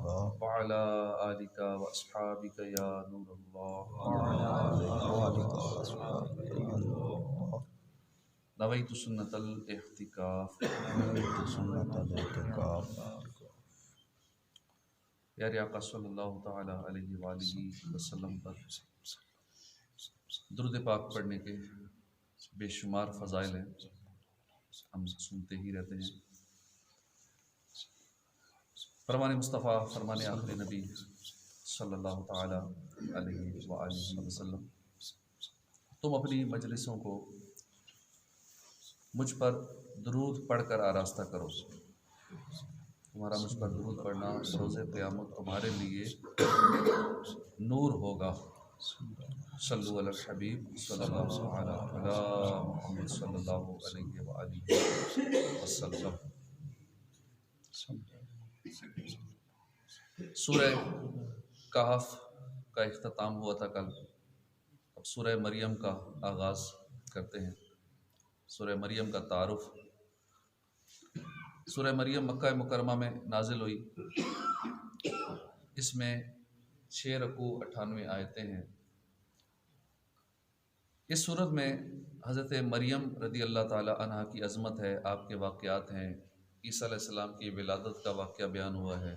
وعلى آلك وأصحابك يا نور الله نويت سنة الاعتكاف پیارے آقا صلی اللہ تعالیٰ علیہ وآلہ وسلم پر درود پاک پڑھنے کے بے شمار فضائل ہیں، ہم سنتے ہی رہتے ہیں۔ فرمان مصطفیٰ، فرمان آخر نبی صلی اللہ تعالیٰ علیہ وآلہ وسلم، تم اپنی مجلسوں کو مجھ پر درود پڑھ کر آراستہ کرو، تمہارا مجھ پر درود پڑھنا روز قیامت تمہارے لیے نور ہوگا۔ صلو علی الحبیب صلی اللہ علی محمد صلی اللہ علیہ وآلہ وسلم۔ سورہ کہف کا اختتام ہوا تھا کل، اب سورہ مریم کا آغاز کرتے ہیں۔ سورہ مریم کا تعارف۔ سورہ مریم مکہ مکرمہ میں نازل ہوئی، اس میں 6 رکوع 98 آیتیں ہیں۔ اس صورت میں حضرت مریم رضی اللہ تعالیٰ عنہ کی عظمت ہے، آپ کے واقعات ہیں، عیسیٰ علیہ السلام کی ولادت کا واقعہ بیان ہوا ہے۔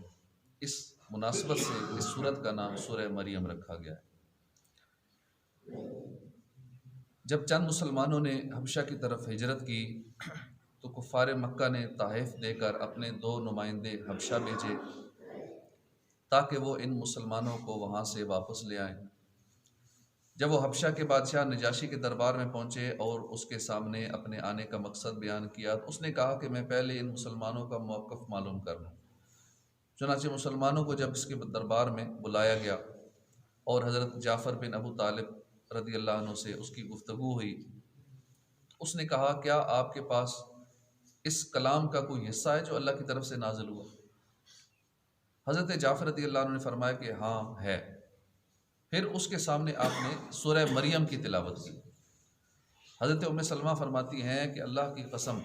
اس مناسبت سے اس سورت کا نام سورہ مریم رکھا گیا ہے۔ جب چند مسلمانوں نے حبشہ کی طرف ہجرت کی تو کفار مکہ نے تحائف دے کر اپنے 2 نمائندے حبشہ بھیجے تاکہ وہ ان مسلمانوں کو وہاں سے واپس لے آئیں۔ جب وہ حبشہ کے بادشاہ نجاشی کے دربار میں پہنچے اور اس کے سامنے اپنے آنے کا مقصد بیان کیا تو اس نے کہا کہ میں پہلے ان مسلمانوں کا موقف معلوم کر لوں۔ چنانچہ مسلمانوں کو جب اس کے دربار میں بلایا گیا اور حضرت جعفر بن ابو طالب رضی اللہ عنہ سے اس کی گفتگو ہوئی، اس نے کہا کیا آپ کے پاس اس کلام کا کوئی حصہ ہے جو اللہ کی طرف سے نازل ہوا؟ حضرت جعفر رضی اللہ عنہ نے فرمایا کہ ہاں ہے۔ پھر اس کے سامنے آپ نے سورہ مریم کی تلاوت کی۔ حضرت ام سلمہ فرماتی ہیں کہ اللہ کی قسم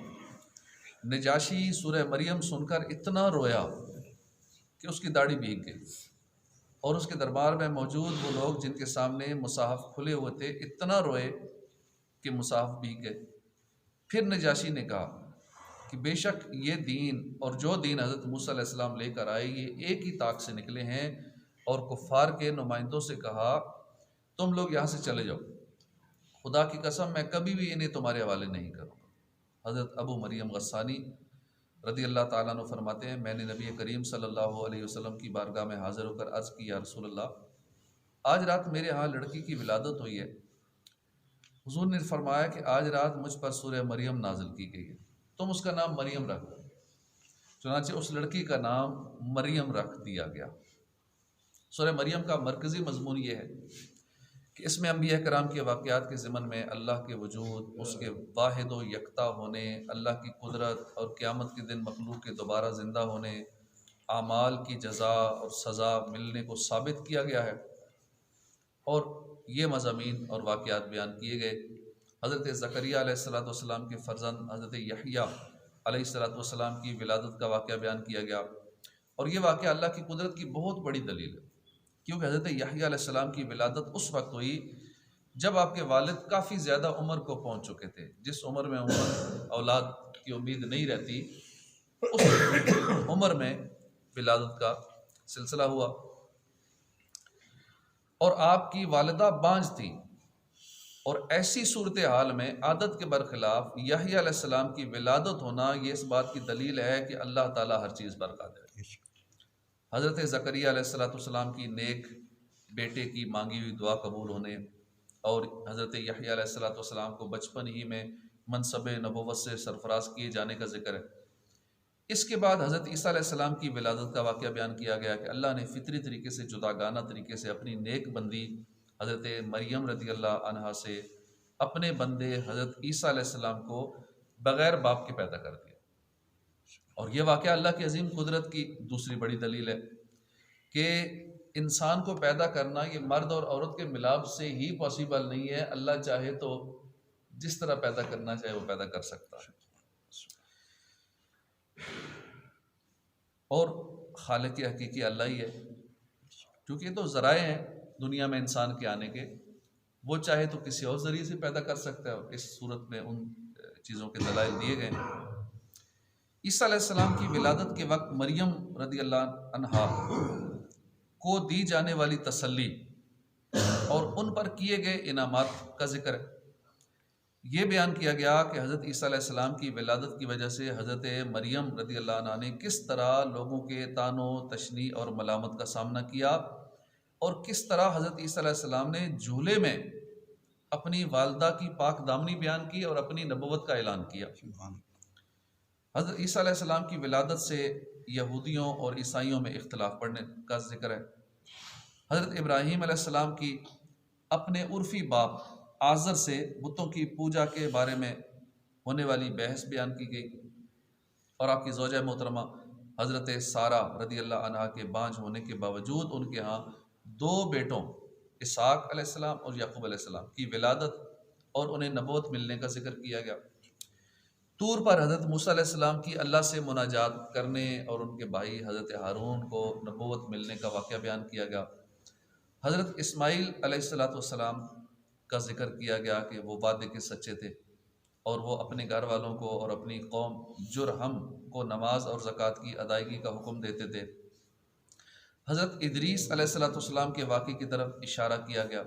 نجاشی سورہ مریم سن کر اتنا رویا کہ اس کی داڑھی بھیگ گئی، اور اس کے دربار میں موجود وہ لوگ جن کے سامنے مصحف کھلے ہوئے تھے اتنا روئے کہ مصحف بھیگ گئے۔ پھر نجاشی نے کہا کہ بے شک یہ دین اور جو دین حضرت موسیٰ علیہ السلام لے کر آئے یہ ایک ہی طاق سے نکلے ہیں، اور کفار کے نمائندوں سے کہا تم لوگ یہاں سے چلے جاؤ، خدا کی قسم میں کبھی بھی انہیں تمہارے حوالے نہیں کروں گا۔ حضرت ابو مریم غسانی رضی اللہ تعالیٰ عنہ فرماتے ہیں میں نے نبی کریم صلی اللہ علیہ وسلم کی بارگاہ میں حاضر ہو کر عرض کی یا رسول اللہ، آج رات میرے ہاں لڑکی کی ولادت ہوئی ہے۔ حضور نے فرمایا کہ آج رات مجھ پر سورہ مریم نازل کی گئی ہے، تم اس کا نام مریم رکھ دو۔ چنانچہ اس لڑکی کا نام مریم رکھ دیا گیا۔ سورہ مریم کا مرکزی مضمون یہ ہے کہ اس میں انبیاء کرام کے واقعات کے ضمن میں اللہ کے وجود، اس کے واحد و یکتا ہونے، اللہ کی قدرت اور قیامت کے دن مخلوق کے دوبارہ زندہ ہونے، اعمال کی جزا اور سزا ملنے کو ثابت کیا گیا ہے، اور یہ مضامین اور واقعات بیان کیے گئے۔ حضرت زکریا علیہ السلام کے فرزند حضرت یحییٰ علیہ السلام کی ولادت کا واقعہ بیان کیا گیا، اور یہ واقعہ اللہ کی قدرت کی بہت بڑی دلیل ہے، کیونکہ حضرت یحییٰ علیہ السلام کی ولادت اس وقت ہوئی جب آپ کے والد کافی زیادہ عمر کو پہنچ چکے تھے۔ جس عمر میں اولاد کی امید نہیں رہتی اس عمر میں ولادت کا سلسلہ ہوا، اور آپ کی والدہ بانجھ تھی، اور ایسی صورتحال میں عادت کے برخلاف یحییٰ علیہ السلام کی ولادت ہونا یہ اس بات کی دلیل ہے کہ اللہ تعالیٰ ہر چیز پر قادر ہے۔ حضرت زکریا علیہ السلام کی نیک بیٹے کی مانگی ہوئی دعا قبول ہونے، اور حضرت یحییٰ علیہ السلام کو بچپن ہی میں منصب نبوت سے سرفراز کیے جانے کا ذکر ہے۔ اس کے بعد حضرت عیسیٰ علیہ السلام کی ولادت کا واقعہ بیان کیا گیا کہ اللہ نے فطری طریقے سے جداگانہ طریقے سے اپنی نیک بندی حضرت مریم رضی اللہ عنہا سے اپنے بندے حضرت عیسیٰ علیہ السلام کو بغیر باپ کے پیدا کر دیا، اور یہ واقعہ اللہ کی عظیم قدرت کی دوسری بڑی دلیل ہے کہ انسان کو پیدا کرنا یہ مرد اور عورت کے ملاپ سے ہی پاسیبل نہیں ہے، اللہ چاہے تو جس طرح پیدا کرنا چاہے وہ پیدا کر سکتا ہے۔ اور خالق حقیقی اللہ ہی ہے، کیونکہ یہ تو ذرائع ہیں دنیا میں انسان کے آنے کے، وہ چاہے تو کسی اور ذریعے سے پیدا کر سکتا ہے، اس صورت میں ان چیزوں کے دلائل دیے گئے ہیں۔ عیسیٰ علیہ السلام کی ولادت کے وقت مریم رضی اللہ عنہا کو دی جانے والی تسلی اور ان پر کیے گئے انعامات کا ذکر ہے۔ یہ بیان کیا گیا کہ حضرت عیسیٰ علیہ السلام کی ولادت کی وجہ سے حضرت مریم رضی اللہ عنہا نے کس طرح لوگوں کے طعن و تشنیع اور ملامت کا سامنا کیا، اور کس طرح حضرت عیسیٰ علیہ السلام نے جھولے میں اپنی والدہ کی پاک دامنی بیان کی اور اپنی نبوت کا اعلان کیا۔ حضرت عیسیٰ علیہ السلام کی ولادت سے یہودیوں اور عیسائیوں میں اختلاف پڑنے کا ذکر ہے۔ حضرت ابراہیم علیہ السلام کی اپنے عرفی باپ آزر سے بتوں کی پوجا کے بارے میں ہونے والی بحث بیان کی گئی، اور آپ کی زوجہ محترمہ حضرت سارہ رضی اللہ عنہا کے بانجھ ہونے کے باوجود ان کے ہاں 2 بیٹوں اسحاق علیہ السلام اور یعقوب علیہ السلام کی ولادت اور انہیں نبوت ملنے کا ذکر کیا گیا۔ طور پر حضرت موسیٰ علیہ السلام کی اللہ سے مناجات کرنے اور ان کے بھائی حضرت ہارون کو نبوت ملنے کا واقعہ بیان کیا گیا۔ حضرت اسماعیل علیہ السلام کا ذکر کیا گیا کہ وہ وعدے کے سچے تھے اور وہ اپنے گھر والوں کو اور اپنی قوم جرہم کو نماز اور زکوٰۃ کی ادائیگی کا حکم دیتے تھے۔ حضرت ادریس علیہ السلام کے واقعے کی طرف اشارہ کیا گیا۔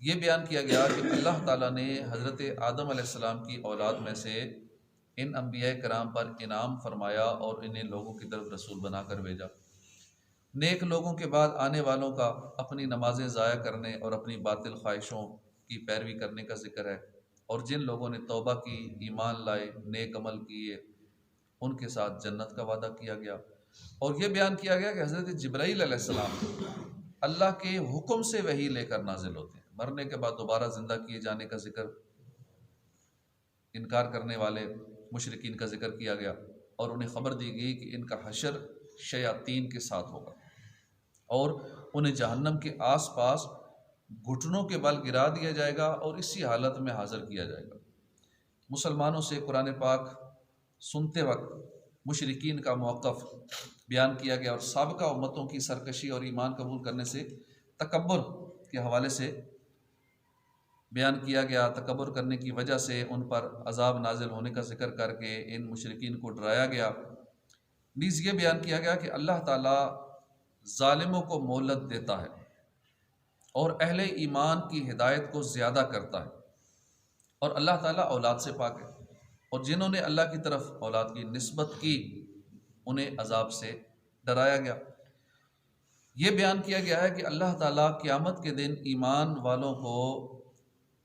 یہ بیان کیا گیا کہ اللہ تعالیٰ نے حضرت آدم علیہ السلام کی اولاد میں سے ان انبیاء کرام پر انعام فرمایا اور انہیں لوگوں کی طرف رسول بنا کر بھیجا۔ نیک لوگوں کے بعد آنے والوں کا اپنی نمازیں ضائع کرنے اور اپنی باطل خواہشوں کی پیروی کرنے کا ذکر ہے، اور جن لوگوں نے توبہ کی، ایمان لائے، نیک عمل کیے، ان کے ساتھ جنت کا وعدہ کیا گیا۔ اور یہ بیان کیا گیا کہ حضرت جبرائیل علیہ السلام اللہ کے حکم سے وحی لے کر نازل ہوتے ہیں۔ مرنے کے بعد دوبارہ زندہ کیے جانے کا ذکر، انکار کرنے والے مشرکین کا ذکر کیا گیا، اور انہیں خبر دی گئی کہ ان کا حشر شیاطین کے ساتھ ہوگا اور انہیں جہنم کے آس پاس گھٹنوں کے بل گرا دیا جائے گا اور اسی حالت میں حاضر کیا جائے گا۔ مسلمانوں سے قرآن پاک سنتے وقت مشرکین کا موقف بیان کیا گیا، اور سابقہ امتوں کی سرکشی اور ایمان قبول کرنے سے تکبر کے حوالے سے بیان کیا گیا۔ تکبر کرنے کی وجہ سے ان پر عذاب نازل ہونے کا ذکر کر کے ان مشرکین کو ڈرایا گیا۔ نیز یہ بیان کیا گیا کہ اللہ تعالیٰ ظالموں کو مہلت دیتا ہے اور اہل ایمان کی ہدایت کو زیادہ کرتا ہے، اور اللہ تعالیٰ اولاد سے پاک ہے، اور جنہوں نے اللہ کی طرف اولاد کی نسبت کی انہیں عذاب سے ڈرایا گیا۔ یہ بیان کیا گیا ہے کہ اللہ تعالیٰ قیامت کے دن ایمان والوں کو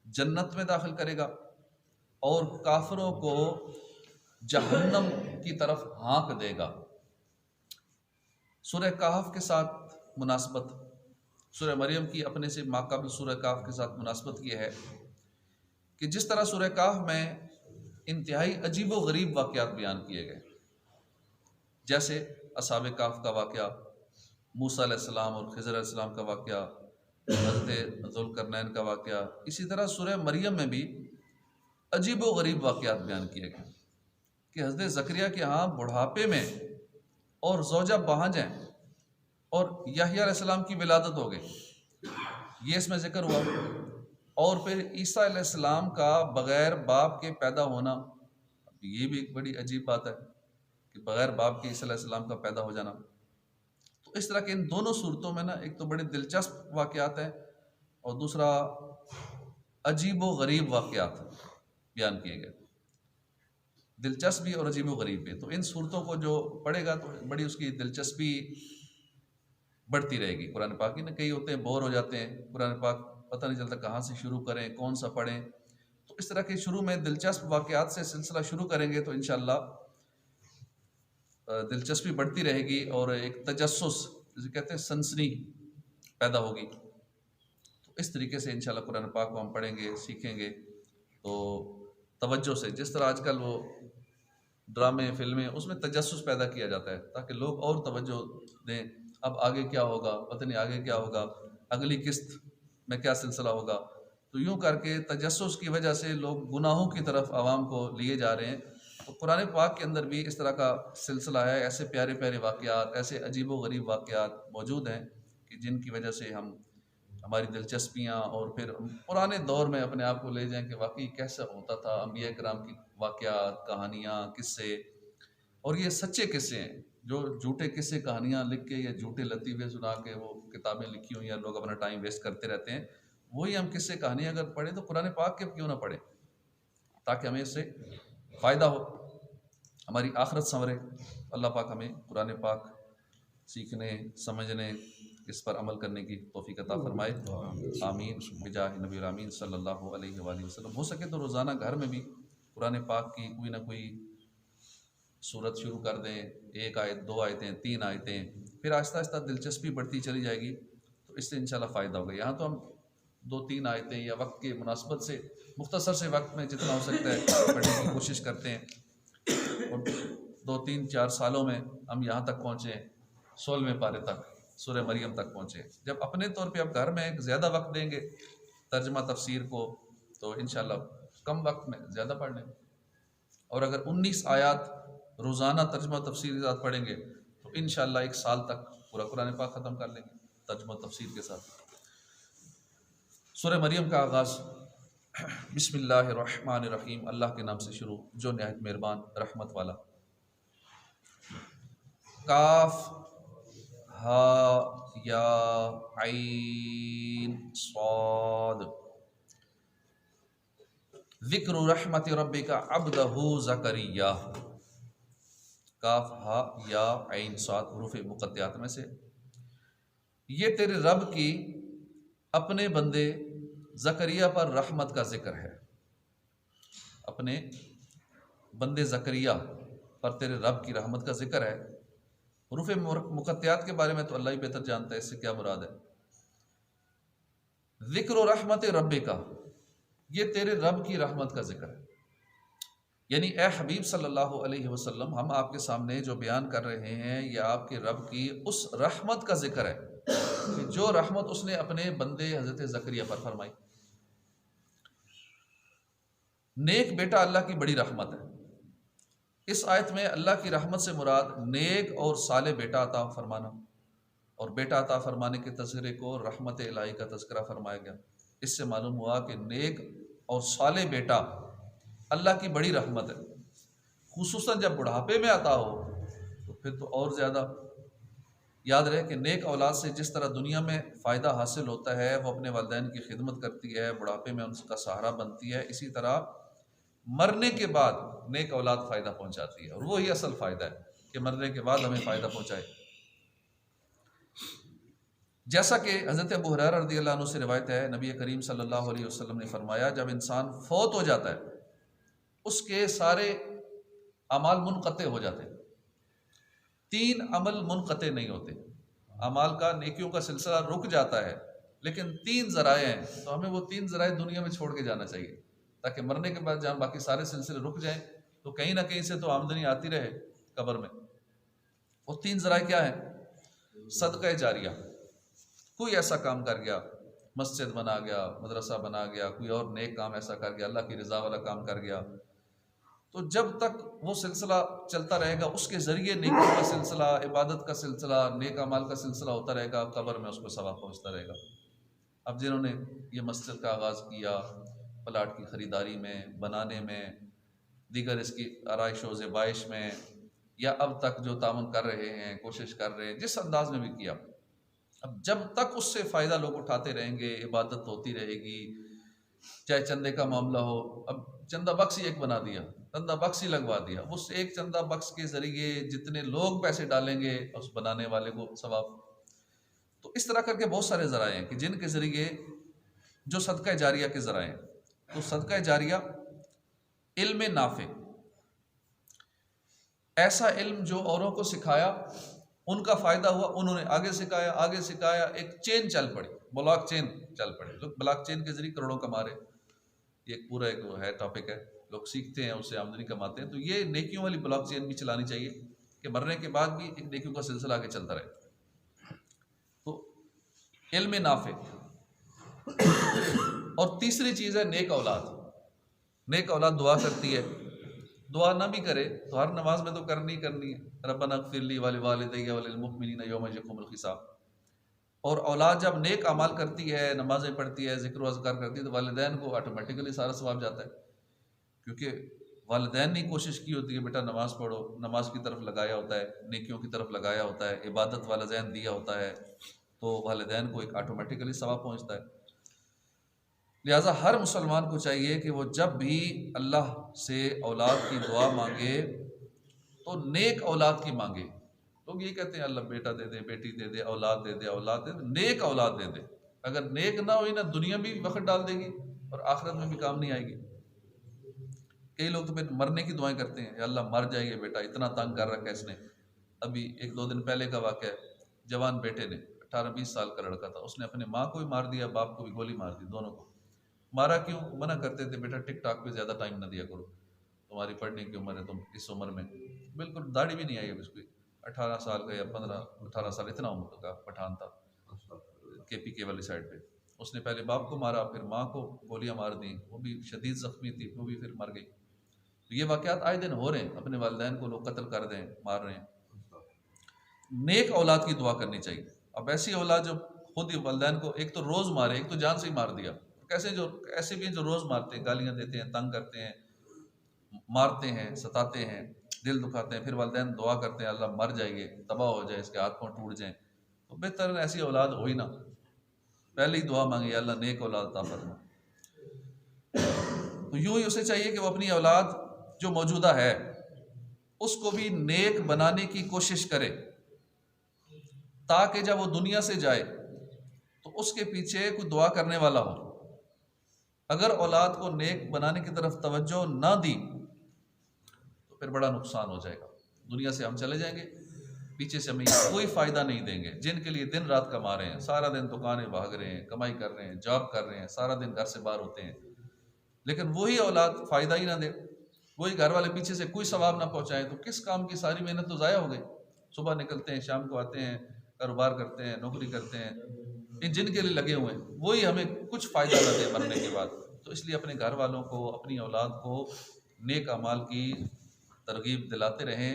جنت میں داخل کرے گا اور کافروں کو جہنم کی طرف ہانک دے گا۔ سورہ کہف کے ساتھ مناسبت، سورہ مریم کی اپنے سے ماقبل سورہ کہف کے ساتھ مناسبت یہ ہے کہ جس طرح سورہ کہف میں انتہائی عجیب و غریب واقعات بیان کیے گئے، جیسے اصحاب کہف کا واقعہ، موسیٰ علیہ السلام اور خضر علیہ السلام کا واقعہ، حضرت ذوالقرنین کا واقعہ، اسی طرح سورہ مریم میں بھی عجیب و غریب واقعات بیان کیے گئے کہ حضرت زکریا کے ہاں بڑھاپے میں اور زوجہ بہنج ہیں اور یحییٰ علیہ السلام کی ولادت ہو گئی، یہ اس میں ذکر ہوا۔ اور پھر عیسیٰ علیہ السلام کا بغیر باپ کے پیدا ہونا، یہ بھی ایک بڑی عجیب بات ہے کہ بغیر باپ کے عیسیٰ علیہ السلام کا پیدا ہو جانا۔ تو اس طرح کے ان دونوں صورتوں میں نا ایک تو بڑے دلچسپ واقعات ہیں اور دوسرا عجیب و غریب واقعات بیان کیے گئے، دلچسپ بھی اور عجیب و غریب بھی۔ تو ان صورتوں کو جو پڑھے گا تو بڑی اس کی دلچسپی بڑھتی رہے گی۔ قرآن پاک میں کئی ہوتے ہیں بور ہو جاتے ہیں، قرآن پاک پتہ نہیں چلتا کہاں سے شروع کریں، کون سا پڑھیں، تو اس طرح کے شروع میں دلچسپ واقعات سے سلسلہ شروع کریں گے تو انشاءاللہ دلچسپی بڑھتی رہے گی اور ایک تجسس جسے کہتے ہیں سنسنی پیدا ہوگی۔ تو اس طریقے سے انشاءاللہ قرآن پاک کو ہم پڑھیں گے، سیکھیں گے تو توجہ سے، جس طرح آج کل وہ ڈرامے فلمیں اس میں تجسس پیدا کیا جاتا ہے تاکہ لوگ اور توجہ دیں، اب آگے کیا ہوگا، پتہ نہیں آگے کیا ہوگا، اگلی قسط میں کیا سلسلہ ہوگا، تو یوں کر کے تجسس کی وجہ سے لوگ گناہوں کی طرف عوام کو لیے جا رہے ہیں، تو قرآن پاک کے اندر بھی اس طرح کا سلسلہ ہے، ایسے پیارے پیارے واقعات، ایسے عجیب و غریب واقعات موجود ہیں کہ جن کی وجہ سے ہماری دلچسپیاں اور پھر پرانے دور میں اپنے آپ کو لے جائیں کہ واقعی کیسا ہوتا تھا، انبیاء کرام کی واقعات، کہانیاں، قصے، اور یہ سچے قصے ہیں۔ جو جھوٹے قصے کہانیاں لکھ کے یا جھوٹے لطیفے سنا کے وہ کتابیں لکھی ہوئی یا لوگ اپنا ٹائم ویسٹ کرتے رہتے ہیں، وہی ہم قصے کہانیاں اگر پڑھیں تو قرآن پاک کے کیوں نہ پڑھیں، تاکہ ہمیں اس سے فائدہ ہو، ہماری آخرت سنورے۔ اللہ پاک ہمیں قرآن پاک سیکھنے، سمجھنے، اس پر عمل کرنے کی توفیق عطا فرمائے، آمین بجاہ نبی الامین صلی اللہ علیہ وآلہ وسلم۔ ہو سکے تو روزانہ گھر میں بھی قرآن پاک کی کوئی نہ کوئی سورت شروع کر دیں، 1 آیت، 2 آیتیں، 3 آیتیں، پھر آہستہ آہستہ دلچسپی بڑھتی چلی جائے گی تو اس سے انشاءاللہ فائدہ ہوگا۔ یہاں تو ہم 2-3 آیتیں یا وقت کے مناسبت سے مختصر سے وقت میں جتنا ہو سکتا ہے پڑھنے کی کوشش کرتے ہیں، اور 2-3-4 سالوں میں ہم یہاں تک پہنچے، 16ویں پارے تک، سورہ مریم تک پہنچے۔ جب اپنے طور پہ اب گھر میں ایک زیادہ وقت دیں گے ترجمہ تفسیر کو تو انشاءاللہ کم وقت میں زیادہ پڑھ لیں گے، اور اگر 19 آیات روزانہ ترجمہ تفسیر کے ساتھ پڑھیں گے تو انشاءاللہ 1 سال تک پورا قرآن پاک ختم کر لیں گے ترجمہ تفسیر کے ساتھ۔ سورہ مریم کا آغاز بسم اللہ الرحمن الرحیم، اللہ کے نام سے شروع جو نہایت مہربان رحمت والا۔ کاف ہا یا عین صاد، ذکر رحمت ربک عبدہ زکریا۔ کاف ہا یا عین صاد حروف مقطعات میں سے، یہ تیرے رب کی اپنے بندے زکریا پر رحمت کا ذکر ہے۔ اپنے بندے زکریا پر تیرے رب کی رحمت کا ذکر ہے۔ حروف مقطعات کے بارے میں تو اللہ ہی بہتر جانتا ہے اس سے کیا مراد ہے۔ ذکر و رحمت رب کا، یہ تیرے رب کی رحمت کا ذکر ہے، یعنی اے حبیب صلی اللہ علیہ وسلم، ہم آپ کے سامنے جو بیان کر رہے ہیں یہ آپ کے رب کی اس رحمت کا ذکر ہے کہ جو رحمت اس نے اپنے بندے حضرت زکریا پر فرمائی۔ نیک بیٹا اللہ کی بڑی رحمت ہے۔ اس آیت میں اللہ کی رحمت سے مراد نیک اور صالح بیٹا عطا فرمانا، اور بیٹا عطا فرمانے کے تذکرے کو رحمت الہی کا تذکرہ فرمایا گیا۔ اس سے معلوم ہوا کہ نیک اور صالح بیٹا اللہ کی بڑی رحمت ہے، خصوصاً جب بڑھاپے میں عطا ہو تو پھر تو اور زیادہ۔ یاد رہے کہ نیک اولاد سے جس طرح دنیا میں فائدہ حاصل ہوتا ہے، وہ اپنے والدین کی خدمت کرتی ہے، بڑھاپے میں ان کا سہارا بنتی ہے، اسی طرح مرنے کے بعد نیک اولاد فائدہ پہنچاتی ہے، اور وہی اصل فائدہ ہے کہ مرنے کے بعد ہمیں فائدہ پہنچائے۔ جیسا کہ حضرت ابو ہریرہ رضی اللہ عنہ سے روایت ہے، نبی کریم صلی اللہ علیہ وسلم نے فرمایا جب انسان فوت ہو جاتا ہے اس کے سارے اعمال منقطع ہو جاتے ہیں۔ 3 عمل منقطع نہیں ہوتے، اعمال کا، نیکیوں کا سلسلہ رک جاتا ہے، لیکن 3 ذرائع ہیں، تو ہمیں وہ 3 ذرائع دنیا میں چھوڑ کے جانا چاہیے تاکہ مرنے کے بعد جہاں باقی سارے سلسلے رک جائیں تو کہیں نہ کہیں سے تو آمدنی آتی رہے قبر میں۔ وہ 3 ذرائع کیا ہیں؟ صدقہ جاریہ، کوئی ایسا کام کر گیا، مسجد بنا گیا، مدرسہ بنا گیا، کوئی اور نیک کام ایسا کر گیا، اللہ کی رضا والا کام کر گیا، تو جب تک وہ سلسلہ چلتا رہے گا اس کے ذریعے نیکیوں کا سلسلہ، عبادت کا سلسلہ، نیک اعمال کا سلسلہ ہوتا رہے گا، قبر میں اس کو ثواب پہنچتا رہے گا۔ اب جنہوں نے یہ مسجد کا آغاز کیا، پلاٹ کی خریداری میں، بنانے میں، دیگر اس کی آرائش و زیبائش میں، یا اب تک جو تعاون کر رہے ہیں، کوشش کر رہے ہیں، جس انداز میں بھی کیا، اب جب تک اس سے فائدہ لوگ اٹھاتے رہیں گے، عبادت ہوتی رہے گی، چاہے چندے کا معاملہ ہو۔ اب چندہ بکس ہی ایک بنا دیا، چندہ بکس ہی لگوا دیا، اس ایک چندہ بکس کے ذریعے جتنے لوگ پیسے ڈالیں گے اس بنانے والے کو ثواب۔ تو اس طرح کر کے بہت سارے ذرائع ہیں کہ جن کے ذریعے جو صدقہ جاریہ کے ذرائع ہیں۔ تو صدقہ جاریہ، علم نافع، ایسا علم جو اوروں کو سکھایا، ان کا فائدہ ہوا، انہوں نے آگے سکھایا، آگے سکھایا، ایک چین چل پڑی، بلاک چین چل پڑی، لوگ بلاک چین کے ذریعے کروڑوں کما رہے۔ یہ ایک پورا ایک ہے ٹاپک ہے، لوگ سیکھتے ہیں، اس سے آمدنی کماتے ہیں۔ تو یہ نیکیوں والی بلاک چین بھی چلانی چاہیے کہ مرنے کے بعد بھی ایک نیکیوں کا سلسلہ آگے چلتا رہے۔ تو علم نافع، اور تیسری چیز ہے نیک اولاد۔ نیک اولاد دعا کرتی ہے، دعا نہ بھی کرے تو ہر نماز میں تو کرنی ہے، ربنا اغفر لی ولوالدی وللمؤمنین یوم یقوم الحساب۔ اور اولاد جب نیک اعمال کرتی ہے، نمازیں پڑھتی ہے، ذکر و اذکار کرتی ہے، تو والدین کو آٹومیٹیکلی سارا ثواب جاتا ہے، کیونکہ والدین نے کوشش کی ہوتی ہے بیٹا نماز پڑھو، نماز کی طرف لگایا ہوتا ہے، نیکیوں کی طرف لگایا ہوتا ہے، عبادت والا ذہن دیا ہوتا ہے، تو والدین کو ایک آٹومیٹیکلی ثواب پہنچتا ہے۔ لہٰذا ہر مسلمان کو چاہیے کہ وہ جب بھی اللہ سے اولاد کی دعا مانگے تو نیک اولاد کی مانگے۔ لوگ یہ کہتے ہیں اللہ بیٹا دے دے، بیٹی دے دے، اولاد دے دے، اولاد دے دے، نیک اولاد دے دے۔ اگر نیک نہ ہوئی نا، دنیا بھی وقت ڈال دے گی اور آخرت میں بھی کام نہیں آئے گی۔ کئی لوگ تو پھر مرنے کی دعائیں کرتے ہیں، یا اللہ مر جائے گا بیٹا، اتنا تنگ کر رکھا ہے اس نے۔ ابھی 1-2 دن پہلے کا واقعہ ہے، جوان بیٹے نے، 18-20 سال کا لڑکا تھا، اس نے اپنے ماں کو بھی مار دیا، باپ کو بھی گولی مار دی، دونوں کو۔ مارا کیوں؟ منع کرتے تھے بیٹا ٹک ٹاک پہ زیادہ ٹائم نہ دیا کرو، تمہاری پڑھنے کی عمر ہے، تم اس عمر میں بالکل داڑھی بھی نہیں آئی اب اس کو، 18 سال کا یا 15-18 سال اتنا عمر کا پٹھان تھا، KPK والی سائڈ پہ۔ اس نے پہلے باپ کو مارا، پھر ماں کو گولیاں مار دیں، وہ بھی شدید زخمی تھی، وہ بھی پھر مر گئی۔ تو یہ واقعات آئے دن ہو رہے ہیں، اپنے والدین کو لوگ قتل کر دیں، مار رہے ہیں۔ نیک اولاد کی دعا کرنی چاہیے۔ اب ایسی اولاد جو خود ہی والدین کو ایک تو روز مارے، ایک تو جان سے ہی مار دیا، ایسے بھی جو روز مارتے ہیں، گالیاں دیتے ہیں، تنگ کرتے ہیں، مارتے ہیں، ستاتے ہیں، دل دکھاتے ہیں، پھر والدین دعا کرتے ہیں اللہ مر جائے گے، تباہ ہو جائے، اس کے ہاتھ پاؤں ٹوٹ جائیں، تو بہتر ایسی اولاد ہوئی نہ، پہلے ہی دعا مانگے اللہ نیک اولاد عطا فرما۔ تو یوں ہی اسے چاہیے کہ وہ اپنی اولاد جو موجودہ ہے اس کو بھی نیک بنانے کی کوشش کرے، تاکہ جب وہ دنیا سے جائے تو اس کے پیچھے کوئی دعا کرنے والا ہو۔ اگر اولاد کو نیک بنانے کی طرف توجہ نہ دی تو پھر بڑا نقصان ہو جائے گا، دنیا سے ہم چلے جائیں گے، پیچھے سے ہمیں کوئی فائدہ نہیں دیں گے۔ جن کے لیے دن رات کما رہے ہیں، سارا دن دکانیں بھاگ رہے ہیں، کمائی کر رہے ہیں، جاب کر رہے ہیں، سارا دن گھر سے باہر ہوتے ہیں، لیکن وہی اولاد فائدہ ہی نہ دے، وہی گھر والے پیچھے سے کوئی ثواب نہ پہنچائیں، تو کس کام کی ساری محنت تو ضائع ہو گئی۔ صبح نکلتے ہیں، شام کو آتے ہیں، کاروبار کرتے ہیں، نوکری کرتے ہیں، جن کے لیے لگے ہوئے ہیں وہی ہمیں کچھ فائدہ نہ دے مرنے کے بعد۔ تو اس لیے اپنے گھر والوں کو، اپنی اولاد کو نیک اعمال کی ترغیب دلاتے رہیں،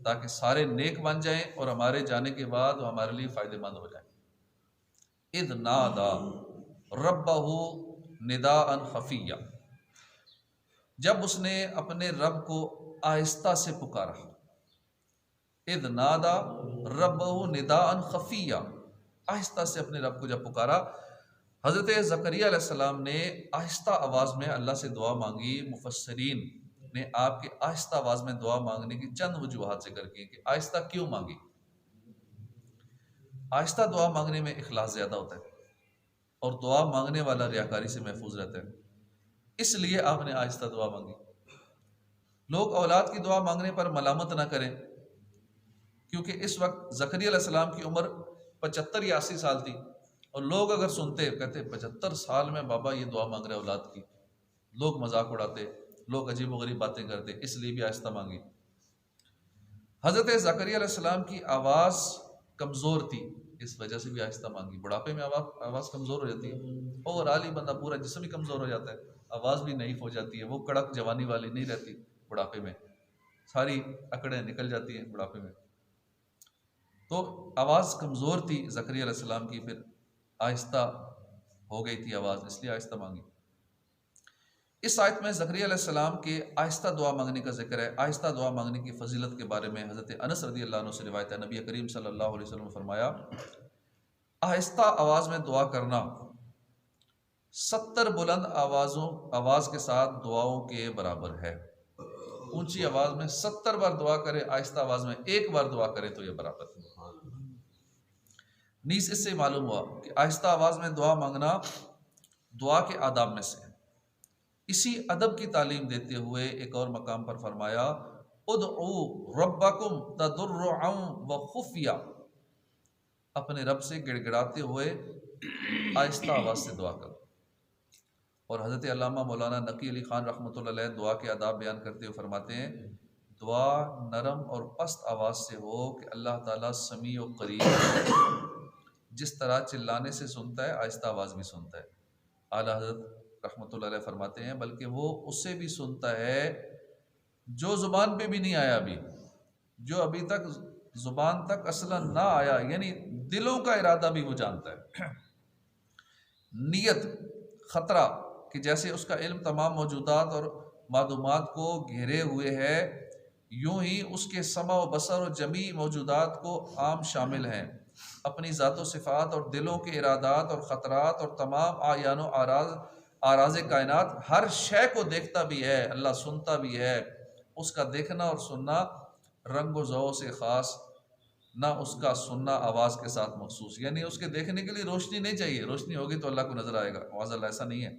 تاکہ سارے نیک بن جائیں اور ہمارے جانے کے بعد وہ ہمارے لیے فائدہ مند ہو جائیں۔ اذ نادا ربہ نداء خفیہ، جب اس نے اپنے رب کو آہستہ سے پکارا۔ اذ نادا ربہ نداء خفیہ، آہستہ سے اپنے رب کو جب پکارا۔ حضرت زکریا علیہ السلام نے آہستہ آواز میں اللہ سے دعا مانگی۔ مفسرین نے آپ کے آہستہ آواز میں دعا مانگنے کی چند وجوہات ذکر کی کہ آہستہ کیوں مانگی۔ آہستہ دعا مانگنے میں اخلاص زیادہ ہوتا ہے اور دعا مانگنے والا ریاکاری سے محفوظ رہتا ہے، اس لیے آپ نے آہستہ دعا مانگی۔ لوگ اولاد کی دعا مانگنے پر ملامت نہ کریں، کیونکہ اس وقت زکریا علیہ السلام کی عمر 75 یا 80 سال تھی، اور لوگ اگر سنتے کہتے 75 سال میں بابا یہ دعا مانگ رہے اولاد کی، لوگ مذاق اڑاتے، لوگ عجیب و غریب باتیں کرتے، اس لیے بھی آہستہ مانگی۔ حضرت زکریا علیہ السلام کی آواز کمزور تھی، اس وجہ سے بھی آہستہ مانگی۔ بڑھاپے میں آواز کمزور ہو جاتی ہے، اور عالی بندہ پورا جسم ہی کمزور ہو جاتا ہے، آواز بھی نحیف ہو جاتی ہے، وہ کڑک جوانی والی نہیں رہتی بڑھاپے میں، ساری اکڑیں نکل جاتی ہیں بڑھاپے میں۔ تو آواز کمزور تھی زکریا علیہ السلام کی، پھر آہستہ ہو گئی تھی آواز، اس لیے آہستہ مانگی۔ اس آیت میں زکریا علیہ السلام کے آہستہ دعا مانگنے کا ذکر ہے۔ آہستہ دعا مانگنے کی فضیلت کے بارے میں حضرت انس رضی اللہ عنہ سے روایت ہے، نبی کریم صلی اللہ علیہ وسلم نے فرمایا، آہستہ آواز میں دعا کرنا 70 بلند آواز کے ساتھ دعاؤں کے برابر ہے۔ اونچی آواز میں 70 بار دعا کرے، آہستہ آواز میں 1 بار دعا کرے تو یہ برابر ہے۔ نیز اس سے معلوم ہوا کہ آہستہ آواز میں دعا مانگنا دعا کے آداب میں سے ہے۔ اسی ادب کی تعلیم دیتے ہوئے ایک اور مقام پر فرمایا، ادعوا ربکم تضرعا وخفیہ، اپنے رب سے گڑ گڑاتے ہوئے آہستہ آواز سے دعا کرو۔ اور حضرت علامہ مولانا نقی علی خان رحمۃ اللہ علیہ دعا کے آداب بیان کرتے ہوئے فرماتے ہیں، دعا نرم اور پست آواز سے ہو کہ اللہ تعالیٰ سمیع و قریب ہے، جس طرح چلانے سے سنتا ہے آہستہ آواز بھی سنتا ہے۔ اعلیٰ حضرت رحمۃ اللہ علیہ فرماتے ہیں بلکہ وہ اسے بھی سنتا ہے جو زبان پہ بھی نہیں آیا ابھی، جو ابھی تک زبان تک اصلا نہ آیا، یعنی دلوں کا ارادہ بھی وہ جانتا ہے۔ نیت، خطرہ کہ جیسے اس کا علم تمام موجودات اور معلومات کو گھیرے ہوئے ہے، یوں ہی اس کے سمع و بصر اور جمیع موجودات کو عام شامل ہیں۔ اپنی ذات و صفات اور دلوں کے ارادات اور خطرات اور تمام اعیان و آراز کائنات، ہر شے کو دیکھتا بھی ہے، اللہ سنتا بھی ہے۔ اس کا دیکھنا اور سننا رنگ و ذوق سے خاص، نہ اس کا سننا آواز کے ساتھ مخصوص، یعنی اس کے دیکھنے کے لیے روشنی نہیں چاہیے، روشنی ہوگی تو اللہ کو نظر آئے گا، معاذ اللہ ایسا نہیں ہے۔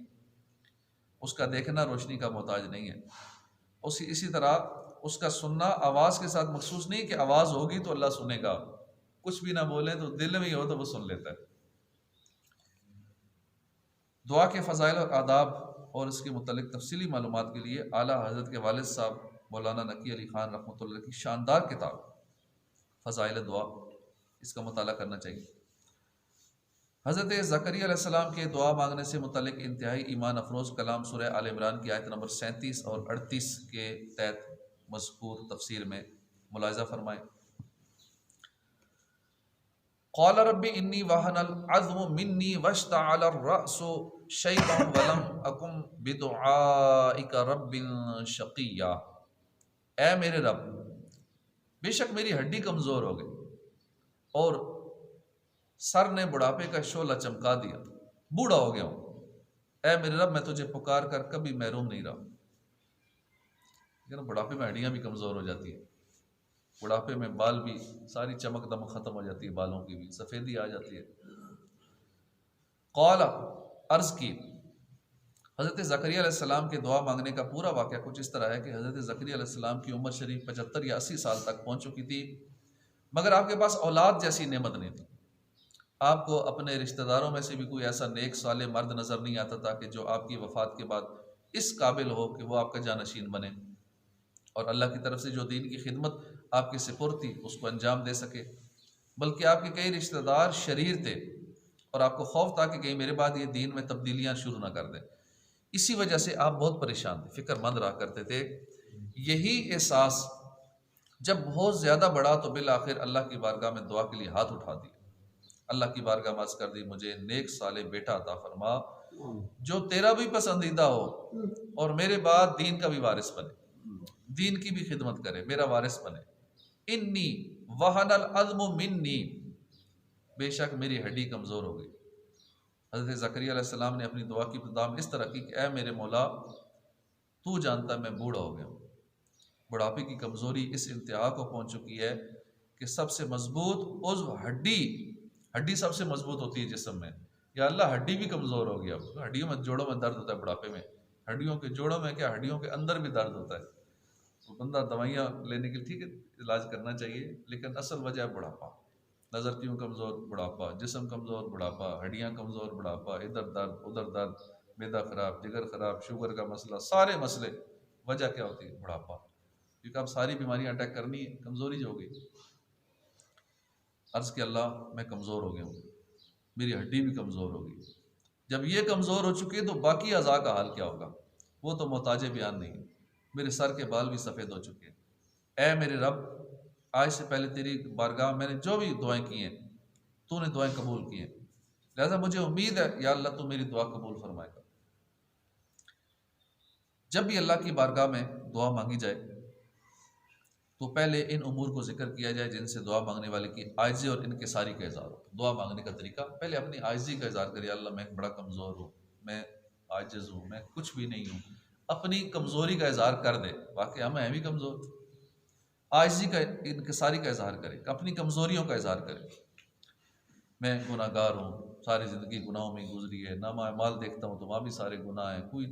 اس کا دیکھنا روشنی کا محتاج نہیں ہے۔ اسی طرح اس کا سننا آواز کے ساتھ مخصوص نہیں کہ آواز ہوگی تو اللہ سنے گا، کچھ بھی نہ بولیں تو دل میں ہی ہو تو وہ سن لیتا ہے۔ دعا کے فضائل اور آداب اور اس کے متعلق تفصیلی معلومات کے لیے اعلیٰ حضرت کے والد صاحب مولانا نقی علی خان رحمۃ اللہ کی شاندار کتاب فضائل دعا، اس کا مطالعہ کرنا چاہیے۔ حضرت زکریا علیہ السلام کے دعا مانگنے سے متعلق انتہائی ایمان افروز کلام سورہ آل عمران کی آیت نمبر 37 اور 38 کے تحت مذکور تفسیر میں ملاحظہ فرمائیں۔ قال رب انی وہن العظم منی واشتعل الرأس شیبا ولم اکن بدعائک رب شقیا۔ اے میرے رب، بے شک میری ہڈی کمزور ہو گئی اور سر نے بڑھاپے کا شعلہ چمکا دیا، بوڑھا ہو گیا ہوں۔ اے میرے رب، میں تجھے پکار کر کبھی محروم نہیں رہا۔ لیکن بڑھاپے میں ہڈیاں بھی کمزور ہو جاتی ہیں، بڑھاپے میں بال بھی ساری چمک دمک ختم ہو جاتی ہے، بالوں کی بھی سفیدی آ جاتی ہے۔ قال، عرض کی، حضرت زکریا علیہ السلام کے دعا مانگنے کا پورا واقعہ کچھ اس طرح ہے کہ حضرت زکریا علیہ السلام کی عمر شریف 75 یا 80 سال تک پہنچ چکی تھی، مگر آپ کے پاس اولاد جیسی نعمت نہیں تھی۔ آپ کو اپنے رشتہ داروں میں سے بھی کوئی ایسا نیک صالح مرد نظر نہیں آتا تھا کہ جو آپ کی وفات کے بعد اس قابل ہو کہ وہ آپ کا جانشین بنے اور اللہ کی طرف سے جو دین کی خدمت آپ کے سپرد تھی اس کو انجام دے سکے، بلکہ آپ کے کئی رشتہ دار شریر تھے اور آپ کو خوف تھا کہ کہیں میرے بعد یہ دین میں تبدیلیاں شروع نہ کر دیں۔ اسی وجہ سے آپ بہت پریشان تھے، فکر مند رہا کرتے تھے۔ یہی احساس جب بہت زیادہ بڑھا تو بالآخر اللہ کی بارگاہ میں دعا کے لیے ہاتھ اٹھا دیا، اللہ کی بارگاہ میں عرض کر دی، مجھے نیک صالح بیٹا عطا فرما جو تیرا بھی پسندیدہ ہو اور میرے بعد دین کا بھی وارث بنے، دین کی بھی خدمت کرے، میرا وارث بنے۔ انی وہن العظم منی، بے شک میری ہڈی کمزور ہو گئی۔ حضرت زکریا علیہ السلام نے اپنی دعا کی ابتدا اس طرح کی کہ اے میرے مولا، تو جانتا میں بوڑھا ہو گیا ہوں۔ بڑھاپے کی کمزوری اس انتہا کو پہنچ چکی ہے کہ سب سے مضبوط عضو ہڈی سب سے مضبوط ہوتی ہے جسم میں، یا اللہ ہڈی بھی کمزور ہو گیا، ہڈیوں میں جوڑوں میں درد ہوتا ہے بڑھاپے میں، ہڈیوں کے جوڑوں میں کیا ہڈیوں کے اندر بھی درد ہوتا ہے۔ تو بندہ دوائیاں لینے کے لیے ٹھیک ہے علاج کرنا چاہیے، لیکن اصل وجہ ہے بڑھاپا، نظر کیوں کمزور، بڑھاپا، جسم کمزور، بڑھاپا، ہڈیاں کمزور، بڑھاپا، ادھر درد ادھر درد، معدہ خراب، جگر خراب، شوگر کا مسئلہ، سارے مسئلے وجہ کیا ہوتی ہے؟ بڑھاپا، کیونکہ اب ساری بیماریاں اٹیک کرنی ہے، کمزوری جو ہو گئی۔ عرض کہ اللہ میں کمزور ہو گیا ہوں، میری ہڈی بھی کمزور ہو گئی۔ جب یہ کمزور ہو چکی ہے تو باقی اعضاء کا حال کیا ہوگا؟ وہ تو محتاج بیان نہیں۔ میرے سر کے بال بھی سفید ہو چکے ہیں۔ اے میرے رب، آج سے پہلے تیری بارگاہ میں نے جو بھی دعائیں کی ہیں تو نے دعائیں قبول کی ہیں، لہذا مجھے امید ہے یا اللہ تو میری دعا قبول فرمائے گا۔ جب بھی اللہ کی بارگاہ میں دعا مانگی جائے تو پہلے ان امور کو ذکر کیا جائے جن سے دعا مانگنے والے کی عاجزی اور انکساری کا اظہار ہو۔ دعا مانگنے کا طریقہ، پہلے اپنی عاجزی کا اظہار کرے، اللہ میں بڑا کمزور ہوں، میں عاجز ہوں، میں کچھ بھی نہیں ہوں، اپنی کمزوری کا اظہار کر دے، واقعی ہم ہیں بھی کمزور، عاجزی کا انکساری کا اظہار کرے، اپنی کمزوریوں کا اظہار کرے۔ میں گناہ گار ہوں، ساری زندگی گناہوں میں گزری ہے، نامہ اعمال دیکھتا ہوں تو وہاں بھی سارے گناہ ہیں، کوئی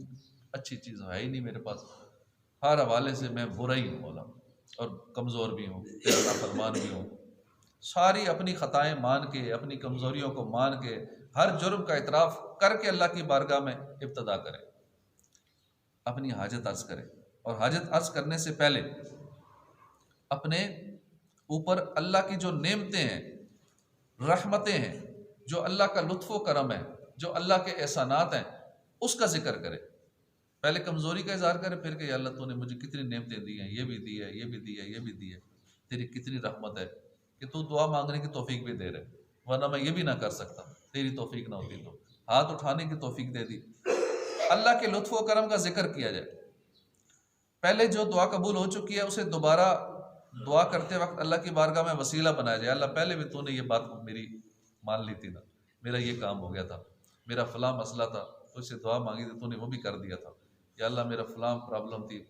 اچھی چیز ہے ہی نہیں میرے پاس، ہر حوالے سے میں برا ہی ہوں مولا، اور کمزور بھی ہوں، تیرا نافرمان بھی ہوں۔ ساری اپنی خطائیں مان کے، اپنی کمزوریوں کو مان کے، ہر جرم کا اعتراف کر کے اللہ کی بارگاہ میں ابتدا کرے، اپنی حاجت عرض کرے، اور حاجت عرض کرنے سے پہلے اپنے اوپر اللہ کی جو نعمتیں ہیں، رحمتیں ہیں، جو اللہ کا لطف و کرم ہے، جو اللہ کے احسانات ہیں، اس کا ذکر کرے۔ پہلے کمزوری کا اظہار کرے، پھر کہ یا اللہ تو نے مجھے کتنی نعمتیں دی ہیں، یہ بھی دی ہے، یہ بھی دی ہے، یہ بھی دی ہے، تیری کتنی رحمت ہے کہ تو دعا مانگنے کی توفیق بھی دے رہے، ورنہ میں یہ بھی نہ کر سکتا، تیری توفیق نہ ہوتی تو ہاتھ اٹھانے کی توفیق دے دی۔ اللہ کے لطف و کرم کا ذکر کیا جائے، پہلے جو دعا قبول ہو چکی ہے اسے دوبارہ دعا کرتے وقت اللہ کی بارگاہ میں وسیلہ بنایا جائے، اللہ پہلے بھی تو نے یہ بات میری مان لی تھی نا، میرا یہ کام ہو گیا تھا، میرا فلاں مسئلہ تھا، تجھ سے دعا مانگی تھی تو نے وہ بھی کر دیا تھا، یا اللہ میرا فلاں پرابلم تھی،